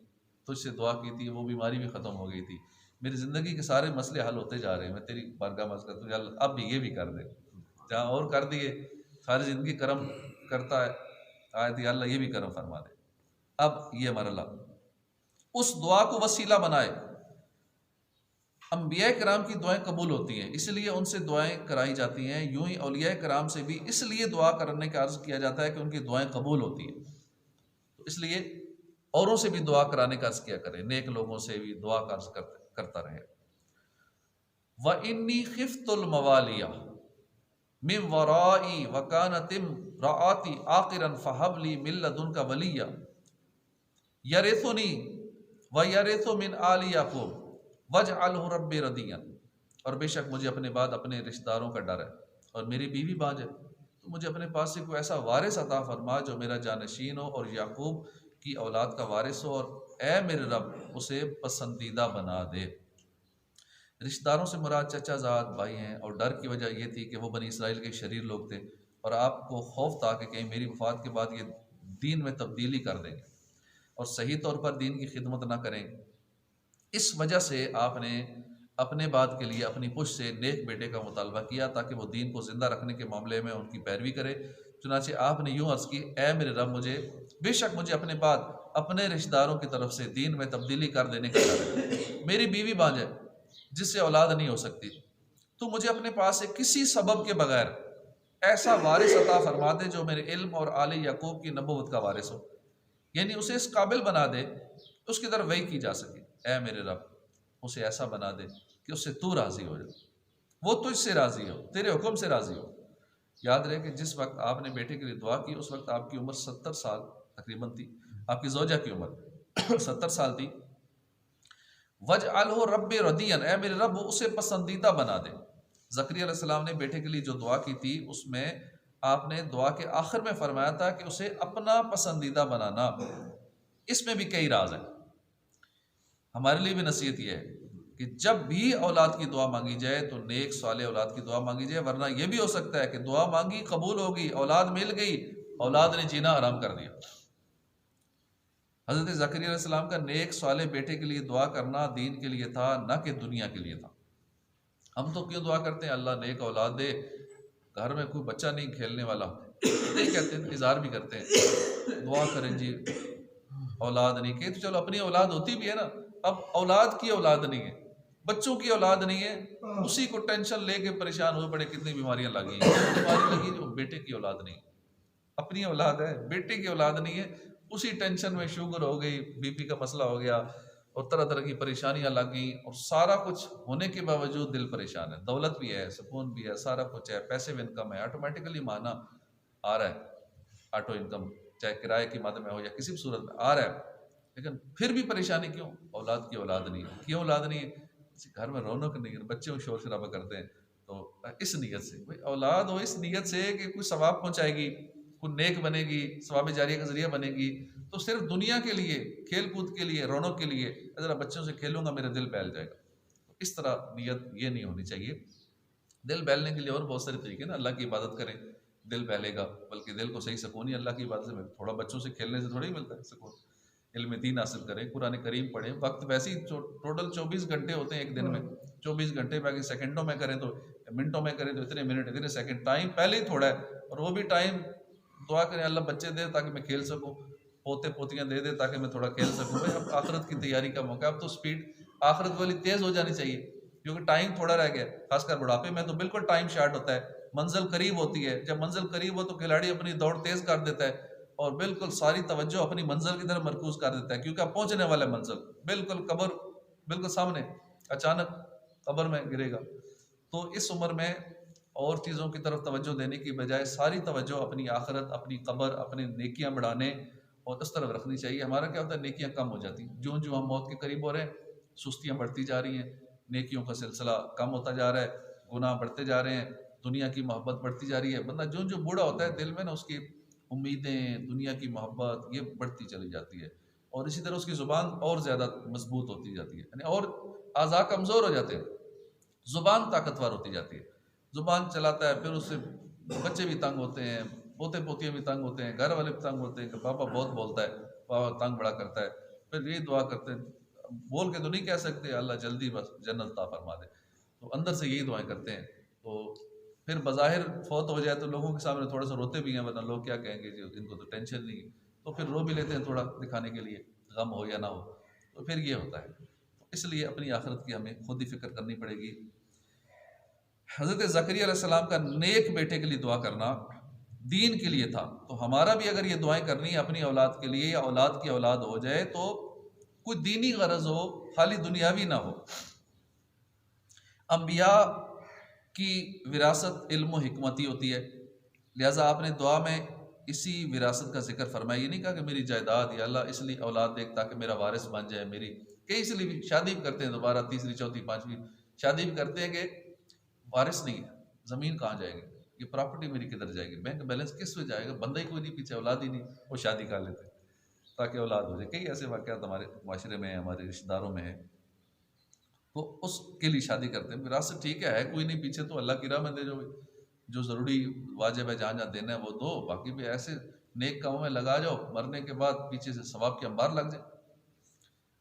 تجھ سے دعا کی تھی وہ بیماری بھی ختم ہو گئی تھی، میری زندگی کے سارے مسئلے حل ہوتے جا رہے ہیں، میں تیری بارگاہ میں عرض کرتا ہوں یا اللہ اب بھی یہ بھی کر دے، جہاں اور کر دیے ساری زندگی کرم کرتا ہے آئے تھی، اللہ یہ بھی کرم فرما دے۔ اب یہ مرحلہ اس دعا کو وسیلہ بنائے۔ انبیاء کرام کی دعائیں قبول ہوتی ہیں، اس لیے ان سے دعائیں کرائی جاتی ہیں، یوں ہی اولیاء کرام سے بھی اس لیے دعا کرنے کا عرض کیا جاتا ہے کہ ان کی دعائیں قبول ہوتی ہیں، تو اس لیے اوروں سے بھی دعا کرانے کا عرض کیا کریں، نیک لوگوں سے بھی دعا کا عرض کرتا رہے۔ وَإِنِّي خِفْتُ الْمَوَالِيَ مِنْ وَرَائِي وَكَانَتِ امْرَأَتِي عَاقِرًا فَهَبْ لِي مِن لَّدُنْكَ وَلِيًّا يَرِثُنِي وَيَرِثُ مِنْ آلِ يَعْقُوبَ وَاجْعَلْهُ رَبِّ رَضِيًّا، اور بے شک مجھے اپنے بعد اپنے رشتہ داروں کا ڈر ہے اور میری بیوی بانج ہے، تو مجھے اپنے پاس سے کوئی ایسا وارث عطا فرما جو میرا جانشین ہو اور یعقوب کی اولاد کا وارث ہو، اور اے میرے رب اسے پسندیدہ بنا دے۔ رشتہ داروں سے مراد چچا زاد بھائی ہیں، اور ڈر کی وجہ یہ تھی کہ وہ بنی اسرائیل کے شریر لوگ تھے اور آپ کو خوف تھا کہ کہیں میری وفات کے بعد یہ دین میں تبدیلی کر دیں گے اور صحیح طور پر دین کی خدمت نہ کریں، اس وجہ سے آپ نے اپنے بعد کے لیے اپنی پشت سے نیک بیٹے کا مطالبہ کیا تاکہ وہ دین کو زندہ رکھنے کے معاملے میں ان کی پیروی کرے۔ چنانچہ آپ نے یوں عرض کی، اے میرے رب بے شک مجھے اپنے بعد اپنے رشتہ داروں کی طرف سے دین میں تبدیلی کر دینے کا ڈر ہے، میری بیوی بانج ہے جس سے اولاد نہیں ہو سکتی، تو مجھے اپنے پاس سے کسی سبب کے بغیر ایسا وارث عطا فرما دے جو میرے علم اور آل یعقوب کی نبوت کا وارث ہو، یعنی اسے اس قابل بنا دے اس کی طرف وحی کی جا سکے۔ اے میرے رب اسے ایسا بنا دے کہ اس سے تو راضی ہو جائے، وہ تجھ سے راضی ہو، تیرے حکم سے راضی ہو۔ یاد رہے کہ جس وقت آپ نے بیٹے کے لیے دعا کی اس وقت آپ کی عمر 70 سال تقریباً تھی، آپ کی زوجہ کی عمر 70 سال تھی۔ وَاجْعَلْهُ رَبِّ رَضِيًّا، اے میرے رب اسے پسندیدہ بنا دے۔ زکریا علیہ السلام نے بیٹے کے لیے جو دعا کی تھی اس میں آپ نے دعا کے آخر میں فرمایا تھا کہ اسے اپنا پسندیدہ بنانا، اس میں بھی کئی راز ہیں۔ ہمارے لیے بھی نصیحت یہ ہے کہ جب بھی اولاد کی دعا مانگی جائے تو نیک صالح اولاد کی دعا مانگی جائے، ورنہ یہ بھی ہو سکتا ہے کہ دعا مانگی قبول ہوگی، اولاد مل گئی، اولاد نے جینا حرام کر دیا۔ حضرت زکریا علیہ السلام کا نیک صالح بیٹے کے لیے دعا کرنا دین کے لیے تھا، نہ کہ دنیا کے لیے تھا۔ ہم تو کیوں دعا کرتے ہیں اللہ نیک اولاد دے، گھر میں کوئی بچہ نہیں کھیلنے والا، نہیں کہتے ہیں، اظہار بھی کرتے ہیں دعا کریں جی اولاد نہیں، کہ تو چلو اپنی اولاد ہوتی بھی ہے نا، اب اولاد کی اولاد نہیں ہے، بچوں کی اولاد نہیں ہے، اسی کو ٹینشن لے کے پریشان ہوئے پڑے، کتنی بیماریاں لگی ہیں، بیماری لگی جو بیٹے کی اولاد نہیں، اپنی اولاد ہے، بیٹے کی اولاد نہیں ہے، اسی ٹینشن میں شوگر ہو گئی، بی پی کا مسئلہ ہو گیا اور طرح طرح کی پریشانیاں لگ گئیں، اور سارا کچھ ہونے کے باوجود دل پریشان ہے، دولت بھی ہے، سکون بھی ہے، سارا کچھ ہے، پیسیو انکم ہے، آٹومیٹیکلی مانا آ رہا ہے، آٹو انکم چاہے کرائے کی مد میں ہو یا کسی بھی صورت میں آ رہا ہے، لیکن پھر بھی پریشانی کیوں؟ اولاد کی اولاد نہیں ہے۔ کیوں اولاد نہیں ہے؟ گھر میں رونق نہیں ہے، بچے شور شرابہ کرتے ہیں، تو اس نیت سے بھائی اولاد ہو، اس نیت سے کہ کوئی ثواب پہنچائے گی، کوئی نیک بنے گی، ثواب جاریہ کا ذریعہ بنے گی، تو صرف دنیا کے لیے، کھیل کود کے لیے، رونق کے لیے ذرا بچوں سے کھیلوں گا میرا دل بہل جائے گا، اس طرح نیت یہ نہیں ہونی چاہیے۔ دل بہلنے کے لیے اور بہت سارے طریقے نا، اللہ کی عبادت کریں دل بہلے گا، بلکہ دل کو صحیح سکون ہی اللہ کی عبادت سے، تھوڑا بچوں سے کھیلنے سے تھوڑا ہی ملتا ہے سکون۔ علم دین حاصل کریں، قرآن کریم پڑھیں، وقت ویسے ہی ٹوٹل 24 گھنٹے ہوتے ہیں ایک دن میں، 24 گھنٹے باقی سیکنڈوں میں کریں تو منٹوں میں کریں تو اتنے منٹ اتنے سیکنڈ، ٹائم پہلے ہی تھوڑا ہے، اور وہ بھی ٹائم دعا کریں اللہ بچے دے تاکہ میں کھیل سکوں، پوتے پوتیاں دے دے تاکہ میں تھوڑا کھیل سکوں۔ بھائی اب آخرت کی تیاری کا موقع، اب تو سپیڈ آخرت والی تیز ہو جانی چاہیے، کیونکہ ٹائم تھوڑا رہ گیا، خاص کر بڑھاپے میں تو بالکل ٹائم شارٹ ہوتا ہے، منزل قریب ہوتی ہے، جب منزل قریب ہو تو کھلاڑی اپنی دوڑ تیز کر دیتا ہے اور بالکل ساری توجہ اپنی منزل کی طرف مرکوز کر دیتا ہے، کیونکہ اب پہنچنے والا ہے منزل، بالکل قبر بالکل سامنے، اچانک قبر میں گرے گا۔ تو اس عمر میں اور چیزوں کی طرف توجہ دینے کی بجائے ساری توجہ اپنی آخرت، اپنی قبر، اپنی نیکیاں بڑھانے اور اس طرف رکھنی چاہیے. ہمارا کیا ہوتا ہے نیکیاں کم ہو جاتی ہیں، جو ہم موت کے قریب ہو رہے ہیں سستیاں بڑھتی جا رہی ہیں، نیکیوں کا سلسلہ کم ہوتا جا رہا ہے، گناہ بڑھتے جا رہے ہیں، دنیا کی محبت بڑھتی جا رہی ہے. بندہ جو بوڑھا ہوتا ہے دل میں نا اس کی امیدیں، دنیا کی محبت یہ بڑھتی چلی جاتی ہے، اور اسی طرح اس کی زبان اور زیادہ مضبوط ہوتی جاتی ہے، یعنی اور اعضاء کمزور ہو جاتے ہیں، زبان طاقتور ہوتی جاتی ہے. زبان چلاتا ہے، پھر اس سے بچے بھی تنگ ہوتے ہیں، پوتے پوتیاں بھی تنگ ہوتے ہیں، گھر والے بھی تنگ ہوتے ہیں کہ پاپا بہت بولتا ہے، پاپا تنگ بڑا کرتا ہے. پھر یہ دعا کرتے ہیں، بول کے تو نہیں کہہ سکتے اللہ جلدی بس جنت عطا فرما دے، تو اندر سے یہی دعائیں کرتے ہیں. تو پھر بظاہر فوت ہو جائے تو لوگوں کے سامنے تھوڑا سا روتے بھی ہیں، ورنہ لوگ کیا کہیں گے جی ان کو تو ٹینشن نہیں ہے، تو پھر رو بھی لیتے ہیں تھوڑا دکھانے کے لیے، غم ہو یا نہ ہو. تو پھر یہ ہوتا ہے. تو اس لیے اپنی آخرت کی ہمیں خود ہی فکر کرنی پڑے گی. حضرت زکریا علیہ السلام کا نیک بیٹے کے لیے دعا کرنا دین کے لیے تھا، تو ہمارا بھی اگر یہ دعائیں کرنی ہے اپنی اولاد کے لیے یا اولاد کی اولاد ہو جائے تو کوئی دینی غرض ہو، خالی دنیاوی نہ ہو. انبیاء کی وراثت علم و حکمتی ہوتی ہے، لہٰذا آپ نے دعا میں اسی وراثت کا ذکر فرمایا. یہ نہیں کہا کہ میری جائیداد یا اللہ اس لیے اولاد دیکھ تاکہ میرا وارث بن جائے میری. کئی اس لیے بھی شادی بھی کرتے ہیں دوبارہ، تیسری چوتھی پانچویں شادی بھی کرتے ہیں کہ وارث نہیں ہے، زمین کہاں جائے گی، یہ پراپرٹی میری کدھر جائے گی، بینک بیلنس کس میں جائے گا، بندہ ہی کوئی نہیں پیچھے، اولاد ہی نہیں، وہ شادی کر لیتے ہیں تاکہ اولاد ہو جائے. کئی ایسے واقعات ہمارے معاشرے میں ہیں، ہمارے رشتہ داروں میں ہیں، وہ اس کے لیے شادی کرتے ہیں. وراثت ٹھیک ہے کوئی نہیں پیچھے تو اللہ کی راہ میں دے جو ضروری واجب ہے جہاں جہاں دینا ہے وہ دو، باقی بھی ایسے نیک کاموں میں لگا جاؤ، مرنے کے بعد پیچھے سے ثواب کے انبار لگ جائے.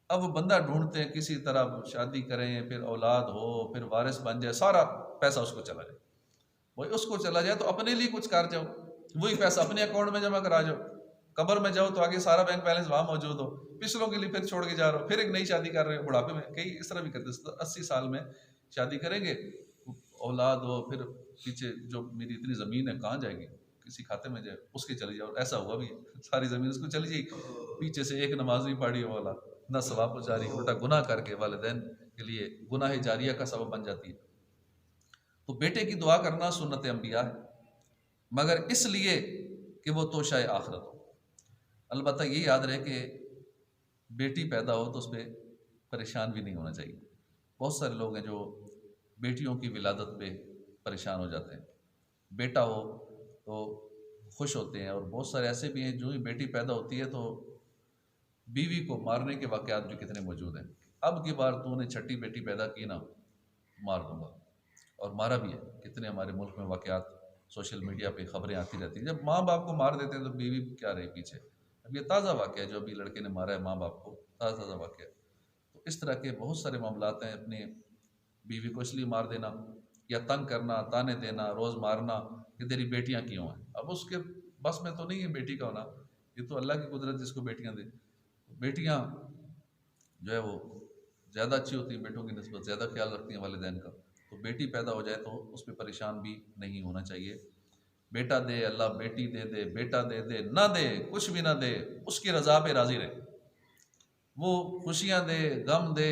اب وہ بندہ ڈھونڈتے ہیں کسی طرح شادی کریں، پھر اولاد ہو، پھر وارث بن جائے، سارا پیسہ اس کو چلا جائے. وہی اس کو چلا جائے تو اپنے لیے کچھ کر جاؤ، وہی پیسہ اپنے اکاؤنٹ میں جمع کرا جاؤ. قبر میں جاؤ تو آگے سارا بینک بیلنس وہاں موجود ہو، پچھلوں کے لیے پھر چھوڑ کے جا رہا ہو، پھر ایک نئی شادی کر رہے ہو بڑھاپے میں. کئی اس طرح بھی کرتے ہیں، 80 سال میں شادی کریں گے، اولاد ہو، پھر پیچھے جو میری اتنی زمین ہے کہاں جائے گی، کسی کھاتے میں جائے اس کے چلی جاؤ. ایسا ہوا بھی ہے، ساری زمین اس کو چلی جائے گی، پیچھے سے ایک نماز بھی پڑھی ہو والا نہ ثواب و جاری، الٹا گناہ کر کے والدین کے لیے گناہ جاریہ کا سبب بن جاتی ہے. تو بیٹے کی دعا کرنا سنت انبیاء ہے، مگر اس لیے کہ وہ توشہ آخرت ہو. البتہ یہ یاد رہے کہ بیٹی پیدا ہو تو اس پہ پریشان بھی نہیں ہونا چاہیے. بہت سارے لوگ ہیں جو بیٹیوں کی ولادت پہ پریشان ہو جاتے ہیں، بیٹا ہو تو خوش ہوتے ہیں، اور بہت سارے ایسے بھی ہیں جو ہی بیٹی پیدا ہوتی ہے تو بیوی کو مارنے کے واقعات بھی کتنے موجود ہیں. اب کی بار تو نے چھٹی بیٹی پیدا کی نا مار دوں گا، اور مارا بھی ہے. کتنے ہمارے ملک میں واقعات سوشل میڈیا پہ خبریں آتی رہتی ہیں. جب ماں باپ کو مار دیتے ہیں تو بیوی کیا رہے پیچھے. اب یہ تازہ واقعہ ہے جو ابھی لڑکے نے مارا ہے ماں باپ کو، تازہ واقعہ ہے. تو اس طرح کے بہت سارے معاملات ہیں. اپنی بیوی کو اس لیے مار دینا یا تنگ کرنا، تانے دینا، روز مارنا کہ تیری بیٹیاں کیوں ہیں. اب اس کے بس میں تو نہیں ہے بیٹی کا ہونا، یہ تو اللہ کی قدرت جس کو بیٹیاں دے. بیٹیاں جو ہے وہ زیادہ اچھی ہوتی ہیں، بیٹوں کی نسبت زیادہ خیال رکھتی ہیں والدین کا. تو بیٹی پیدا ہو جائے تو اس پہ پریشان بھی نہیں ہونا چاہیے. بیٹا دے اللہ، بیٹی دے دے، بیٹا دے دے، نہ دے کچھ بھی نہ دے، اس کی رضا پہ راضی رہے. وہ خوشیاں دے، غم دے،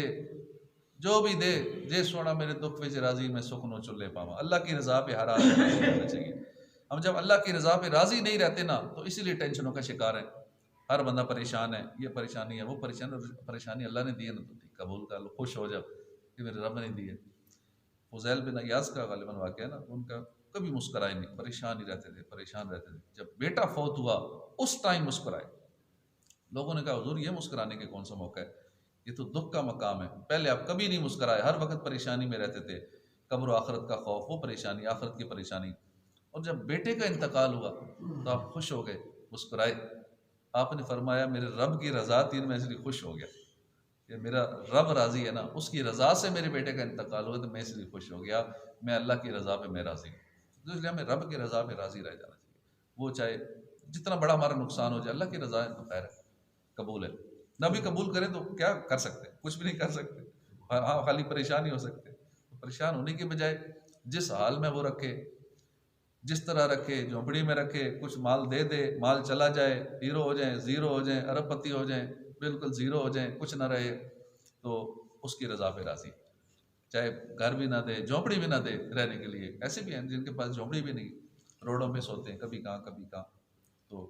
جو بھی دے، جے سونا میرے دکھ وچ راضی میں سکھ نو چلے پاواں. اللہ کی رضا پہ ہر آدمی راضی رہنا چاہیے. ہم جب اللہ کی رضا پہ راضی نہیں رہتے نا تو اسی لیے ٹینشنوں کا شکار ہے. ہر بندہ پریشان ہے، یہ پریشانی ہے، وہ پریشانی اللہ نے دی ہے نا تو قبول کر لو، خوش ہو جاؤ کہ میرے رب نے دی ہے. فضیل بن ایاز کا غالباً واقعہ ہے نا، ان کا کبھی مسکرائے نہیں، پریشان ہی رہتے تھے، پریشان رہتے تھے. جب بیٹا فوت ہوا اس ٹائم مسکرائے. لوگوں نے کہا حضور یہ مسکرانے کے کون سا موقع ہے، یہ تو دکھ کا مقام ہے. پہلے آپ کبھی نہیں مسکرائے، ہر وقت پریشانی میں رہتے تھے، قبر و آخرت کا خوف، وہ پریشانی، آخرت کی پریشانی. اور جب بیٹے کا انتقال ہوا تو آپ خوش ہو گئے، مسکرائے. آپ نے فرمایا میرے رب کی رضا تھی میں اس لیے خوش ہو گیا، کہ میرا رب راضی ہے نا، اس کی رضا سے میرے بیٹے کا انتقال ہوا تو میں اس لیے خوش ہو گیا، میں اللہ کی رضا پہ میں راضی ہوں. تو اس لیے ہمیں رب کی رضا پہ راضی رہ جانا چاہیے. وہ چاہے جتنا بڑا ہمارا نقصان ہو جائے، اللہ کی رضا ہے تو خیر ہے، قبول ہے. نہ بھی قبول کریں تو کیا کر سکتے، کچھ بھی نہیں کر سکتے. ہاں خالی پریشان ہی ہو سکتے. پریشان ہونے کے بجائے جس حال میں وہ رکھے، جس طرح رکھے، جھونپڑی میں رکھے، کچھ مال دے دے، مال چلا جائے، ہیرو ہو جائیں، زیرو ہو جائیں، ارب پتی ہو جائیں، بالکل زیرو ہو جائیں، کچھ نہ رہے تو اس کی رضا پہ راضی. چاہے گھر بھی نہ دے، جھونپڑی بھی نہ دے رہنے کے لیے. ایسے بھی ہیں جن کے پاس جھونپڑی بھی نہیں، روڈوں پہ سوتے ہیں، کبھی کہاں کبھی کہاں. تو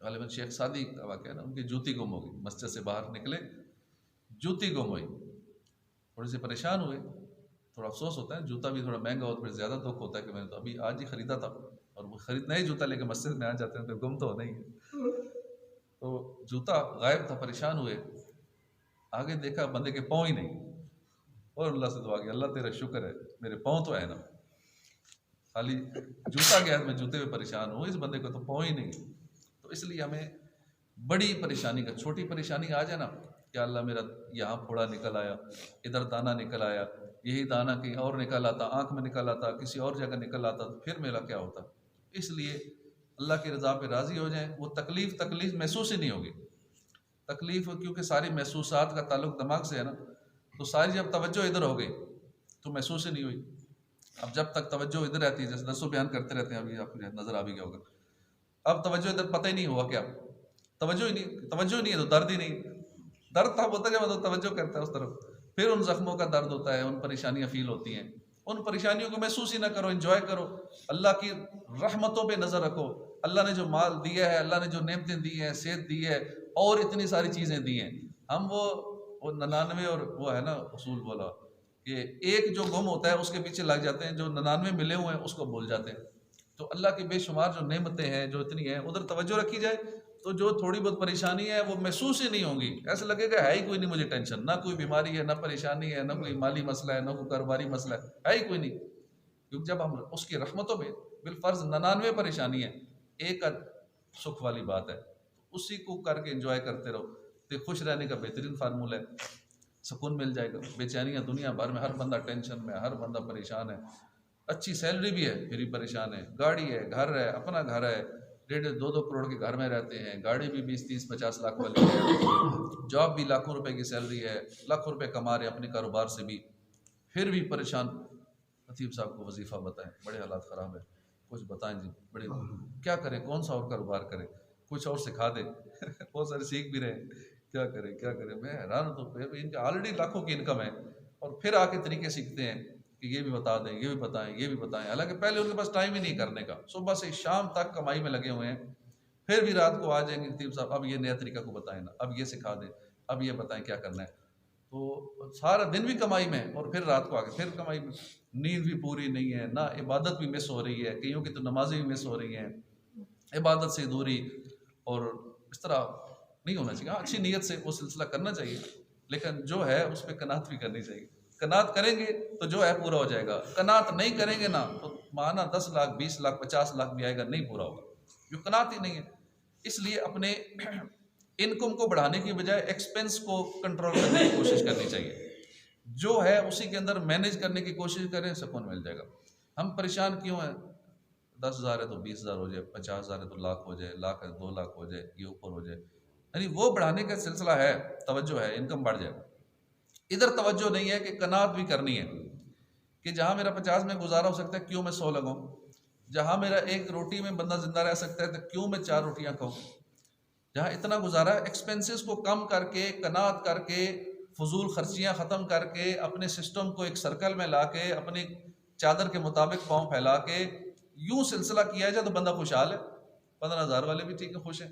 غالباً شیخ سعدی کا واقعہ ہے نا، ان کی جوتی گم ہو گئی، مسجد سے باہر نکلے جوتی گم ہوئی، تھوڑے سے پریشان ہوئے، تھوڑا افسوس ہوتا ہے، جوتا بھی تھوڑا مہنگا ہو تو پھر زیادہ دکھ ہوتا ہے کہ میں نے تو ابھی آج ہی خریدا تھا، اور وہ خریدنا ہی جوتا لے کے مسجد میں آ جاتے ہیں تو گم تو ہونا ہی ہے، تو جوتا غائب تھا، پریشان ہوئے، آگے دیکھا بندے کے پاؤں ہی نہیں، اور اللہ سے دعا کی اللہ تیرا شکر ہے میرے پاؤں تو ہے نا، خالی جوتا گیا میں جوتے پہ پریشان ہوں، اس بندے کو تو پاؤں ہی نہیں۔ تو اس لیے ہمیں بڑی پریشانی کا، چھوٹی پریشانی آ جائے نا کہ اللہ میرا یہاں پھوڑا نکل آیا، ادھر دانا نکل آیا، یہی دانا کہیں اور نکل آتا، آنکھ میں نکل آتا، کسی اور جگہ نکل آتا، تو پھر میرا کیا ہوتا۔ اس لیے اللہ کی رضا پہ راضی ہو جائیں، وہ تکلیف محسوس ہی نہیں ہوگی، تکلیف کیونکہ ساری محسوسات کا تعلق دماغ سے ہے نا، تو ساری جب توجہ ادھر ہو گئی تو محسوس ہی نہیں ہوئی۔ اب جب تک توجہ ادھر رہتی ہے، جیسے درس و بیان کرتے رہتے ہیں، ابھی آپ کو نظر آ بھی گیا ہوگا، اب توجہ ادھر پتہ ہی نہیں ہوا کیا، توجہ ہی نہیں ہے تو درد ہی نہیں، درد تب ہوتا ہے جب مطلب توجہ کرتا ہے اس طرف، پھر ان زخموں کا درد ہوتا ہے، ان پریشانیاں فیل ہوتی ہیں، ان پریشانیوں کو محسوس ہی نہ کرو، انجوائے کرو، اللہ کی رحمتوں پہ نظر رکھو، اللہ نے جو مال دیا ہے، اللہ نے جو نعمتیں دی ہیں، صحت دی ہے، اور اتنی ساری چیزیں دی ہیں، ہم وہ 99 اور وہ ہے نا اصول بولا کہ ایک جو گم ہوتا ہے اس کے پیچھے لگ جاتے ہیں، جو 99 ملے ہوئے ہیں اس کو بھول جاتے ہیں۔ تو اللہ کی بے شمار جو نعمتیں ہیں، جو اتنی ہیں، ادھر توجہ رکھی جائے تو جو تھوڑی بہت پریشانی ہے وہ محسوس ہی نہیں ہوں گی، ایسا لگے گا ہے ہی کوئی نہیں مجھے ٹینشن، نہ کوئی بیماری ہے، نہ پریشانی ہے، نہ کوئی مالی مسئلہ ہے، نہ کوئی کاروباری مسئلہ ہے ہی کوئی نہیں، کیونکہ جب ہم اس کی رحمتوں میں بالفرض 99 پریشانی ہے، ایک سکھ والی بات ہے، اسی کو کر کے انجوائے کرتے رہو، تو خوش رہنے کا بہترین فارمولہ ہے، سکون مل جائے گا۔ بے چینیاں دنیا بھر میں، ہر بندہ ٹینشن میں، ہر بندہ پریشان ہے، اچھی سیلری بھی ہے پھر بھی پریشان ہے، گاڑی ہے، گھر ہے، اپنا گھر ہے، 1.5-2 کروڑ کے گھر میں رہتے ہیں، گاڑی بھی 20-30-50 لاکھ والی ہے، جاب بھی لاکھوں روپے کی سیلری ہے، لاکھوں روپے کما رہے ہیں اپنے کاروبار سے بھی، پھر بھی پریشان۔ خطیب صاحب کو وظیفہ بتائیں، بڑے حالات خراب ہے، کچھ بتائیں جی، بڑے کیا کریں، کون سا اور کاروبار کریں، کچھ اور سکھا دیں بہت سارے سیکھ بھی رہے ہیں، کیا کریں، میں حیران ہوں، تو ان کے آلریڈی لاکھوں کی انکم ہے، اور پھر آ کے طریقے سیکھتے ہیں کہ یہ بھی بتا دیں، یہ بھی بتائیں، یہ بھی بتائیں، حالانکہ پہلے ان کے پاس ٹائم ہی نہیں کرنے کا، صبح سے شام تک کمائی میں لگے ہوئے ہیں، پھر بھی رات کو آ جائیں گے خطیب صاحب اب یہ نیا طریقہ کو بتائیں نا، اب یہ سکھا دیں، اب یہ بتائیں کیا کرنا ہے، تو سارا دن بھی کمائی میں اور پھر رات کو آ کے پھر کمائی میں، نیند بھی پوری نہیں ہے، نہ عبادت بھی مس ہو رہی ہے، کئیوں کی تو نمازیں بھی مس ہو رہی ہیں، عبادت سے دوری، اور اس طرح نہیں ہونا چاہیے۔ اچھی نیت سے وہ سلسلہ کرنا چاہیے، لیکن جو ہے اس پہ قناعت بھی کرنی چاہیے، قناعت کریں گے تو جو ہے پورا ہو جائے گا، قناعت نہیں کریں گے نا تو مانا 10 لاکھ 20 لاکھ 50 لاکھ بھی آئے گا، نہیں پورا ہوگا، جو قناعت ہی نہیں ہے۔ اس لیے اپنے انکم کو بڑھانے کی بجائے ایکسپینس کو کنٹرول کرنے کی کوشش کرنی چاہیے، جو ہے اسی کے اندر مینیج کرنے کی کوشش کریں، سکون مل جائے گا۔ ہم پریشان کیوں ہیں، 10,000 ہے تو 20,000 ہو جائے، 50,000 ہے تو لاکھ ہو جائے، لاکھ ہے 2 لاکھ ہو جائے، یہ اوپر ہو جائے، یعنی وہ بڑھانے کا سلسلہ ہے، توجہ ہے، انکم بڑھ جائے۔ ادھر توجہ نہیں ہے کہ قناعت بھی کرنی ہے، کہ جہاں میرا 50 میں گزارا ہو سکتا ہے کیوں میں 100 لگاؤں، جہاں میرا ایک روٹی میں بندہ زندہ رہ سکتا ہے تو کیوں میں 4 روٹیاں کھاؤں، جہاں اتنا گزارا ہے ایکسپینسز کو کم کر کے، قناعت کر کے، فضول خرچیاں ختم کر کے، اپنے سسٹم کو ایک سرکل میں لا کے، اپنی چادر کے مطابق پاؤں پھیلا کے یوں سلسلہ کیا جائے تو بندہ خوشحال ہے۔ 15,000 والے بھی ٹھیک ہے، خوش ہیں،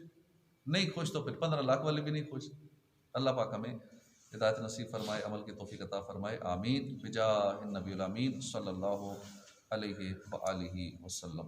نہیں خوش تو پھر 15 لاکھ والے بھی نہیں خوش۔ اللہ پاک ہمیں ہدایت نصیب فرمائے، عمل کی توفیق عطا فرمائے، آمین بجاہ النبی الامین صلی اللہ علیہ وآلہ وسلم۔